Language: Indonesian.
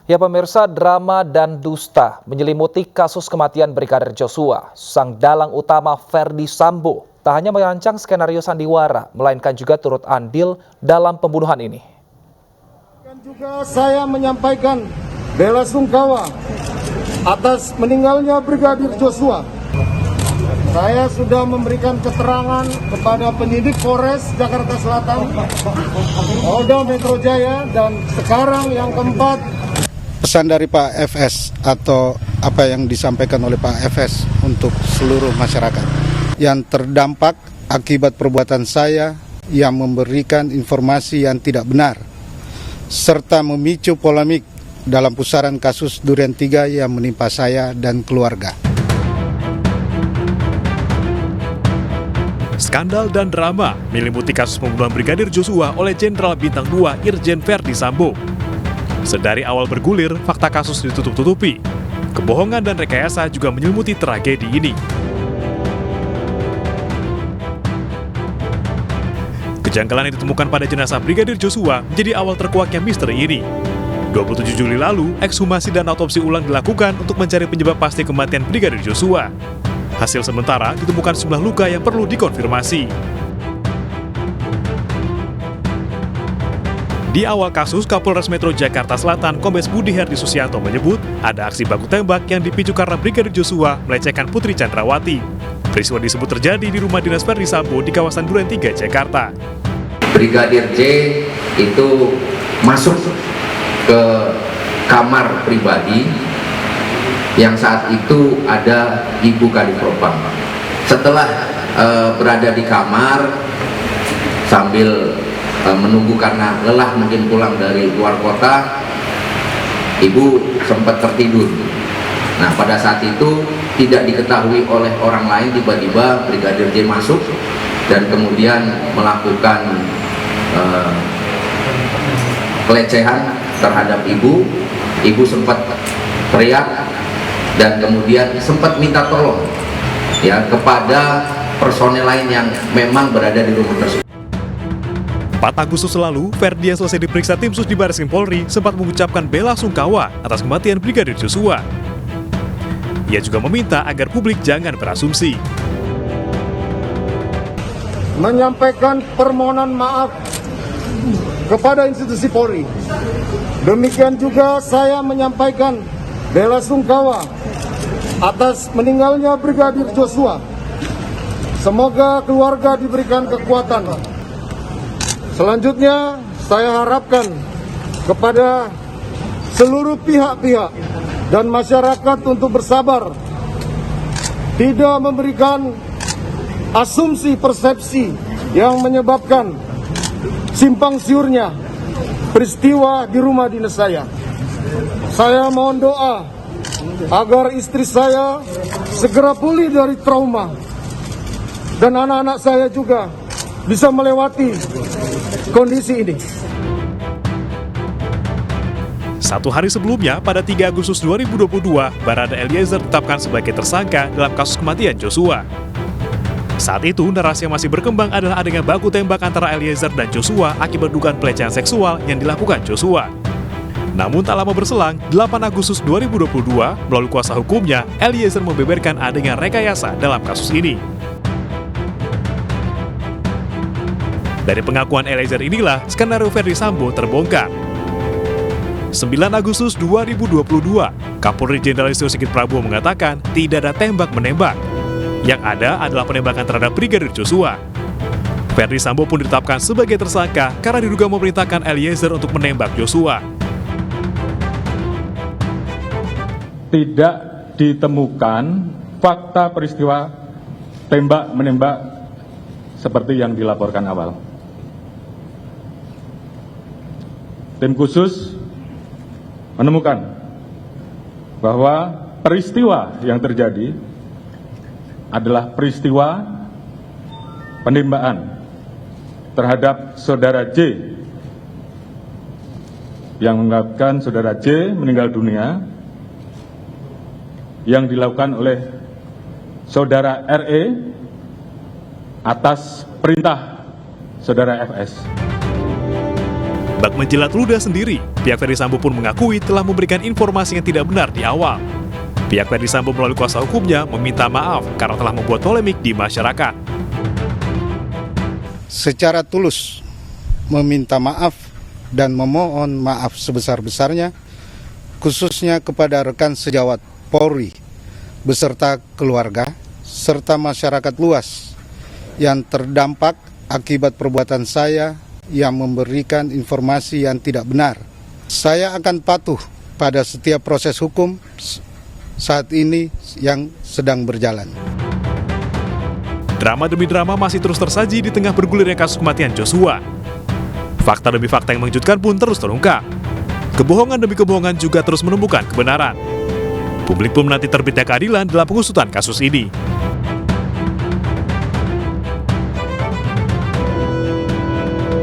Ya pemirsa, drama dan dusta menyelimuti kasus kematian Brigadir Joshua. Sang dalang utama Ferdy Sambo tak hanya merancang skenario sandiwara, melainkan juga turut andil dalam pembunuhan ini. Dan juga saya menyampaikan bela sungkawa atas meninggalnya Brigadir Joshua. Saya sudah memberikan keterangan kepada penyidik Polres Jakarta Selatan, Polda Metro Jaya, dan sekarang yang keempat, pesan dari Pak FS atau apa yang disampaikan oleh Pak FS untuk seluruh masyarakat yang terdampak akibat perbuatan saya yang memberikan informasi yang tidak benar serta memicu polemik dalam pusaran kasus Durian 3 yang menimpa saya dan keluarga. Skandal dan drama menyelimuti kasus pembunuhan Brigadir Joshua oleh Jenderal Bintang 2 Irjen Ferdy Sambo. Sedari awal bergulir, fakta kasus ditutup-tutupi. Kebohongan dan rekayasa juga menyelimuti tragedi ini. Kejanggalan yang ditemukan pada jenazah Brigadir Joshua menjadi awal terkuaknya misteri ini. 27 Juli lalu, ekshumasi dan autopsi ulang dilakukan untuk mencari penyebab pasti kematian Brigadir Joshua. Hasil sementara ditemukan sejumlah luka yang perlu dikonfirmasi. Di awal kasus, Kapolres Metro Jakarta Selatan Kombes Budi Herdi Susianto menyebut ada aksi baku tembak yang dipicu karena Brigadir Joshua melecehkan Putri Chandrawati. Peristiwa disebut terjadi di rumah dinas Ferdy Sambo di kawasan Duren 3, Jakarta. Brigadir J itu masuk ke kamar pribadi yang saat itu ada Ibu Kadifropam. Setelah berada di kamar sambil menunggu karena lelah mungkin pulang dari luar kota, Ibu sempat tertidur. Nah, pada saat itu tidak diketahui oleh orang lain, tiba-tiba Brigadir J masuk dan kemudian melakukan pelecehan terhadap Ibu. Ibu sempat teriak dan kemudian sempat minta tolong ya kepada personel lain yang memang berada di rumah tersebut. 4 Agustus lalu, Ferdy yang selesai diperiksa tim sus di Barreskrim Polri sempat mengucapkan bela sungkawa atas kematian Brigadir Joshua. Ia juga meminta agar publik jangan berasumsi. menyampaikan permohonan maaf kepada institusi Polri. Demikian juga saya menyampaikan bela sungkawa atas meninggalnya Brigadir Joshua. Semoga keluarga diberikan kekuatan. Selanjutnya, saya harapkan kepada seluruh pihak-pihak dan masyarakat untuk bersabar, tidak memberikan asumsi persepsi yang menyebabkan simpang siurnya peristiwa di rumah dinas saya. Saya mohon doa agar istri saya segera pulih dari trauma dan anak-anak saya juga bisa melewati kondisi ini. 1 hari sebelumnya, pada 3 Agustus 2022, Barada Eliezer ditetapkan sebagai tersangka dalam kasus kematian Joshua. Saat itu, narasi yang masih berkembang adalah adanya baku tembak antara Eliezer dan Joshua akibat dugaan pelecehan seksual yang dilakukan Joshua. Namun tak lama berselang, 8 Agustus 2022, melalui kuasa hukumnya, Eliezer membeberkan adanya rekayasa dalam kasus ini. Dari pengakuan Eliezer inilah, skenario Ferdy Sambo terbongkar. 9 Agustus 2022, Kapolri Jenderal Listio Sigit Prabowo mengatakan tidak ada tembak-menembak. Yang ada adalah penembakan terhadap Brigadir Joshua. Ferdy Sambo pun ditetapkan sebagai tersangka karena diduga memerintahkan Eliezer untuk menembak Joshua. Tidak ditemukan fakta peristiwa tembak-menembak seperti yang dilaporkan awal. Tim khusus menemukan bahwa peristiwa yang terjadi adalah peristiwa penembakan terhadap saudara J yang mengakibatkan saudara J meninggal dunia yang dilakukan oleh saudara RE atas perintah saudara FS. Bak menjilat ludah sendiri, pihak Ferdi Sambo pun mengakui telah memberikan informasi yang tidak benar di awal. Pihak Ferdi Sambo melalui kuasa hukumnya meminta maaf karena telah membuat polemik di masyarakat. Secara tulus meminta maaf dan memohon maaf sebesar-besarnya, khususnya kepada rekan sejawat Polri beserta keluarga serta masyarakat luas yang terdampak akibat perbuatan saya yang memberikan informasi yang tidak benar. Saya akan patuh pada setiap proses hukum saat ini yang sedang berjalan. Drama demi drama masih terus tersaji di tengah bergulirnya kasus kematian Joshua. Fakta demi fakta yang mengejutkan pun terus terungkap. Kebohongan demi kebohongan juga terus menemukan kebenaran. Publik pun menanti terbitnya keadilan dalam pengusutan kasus ini.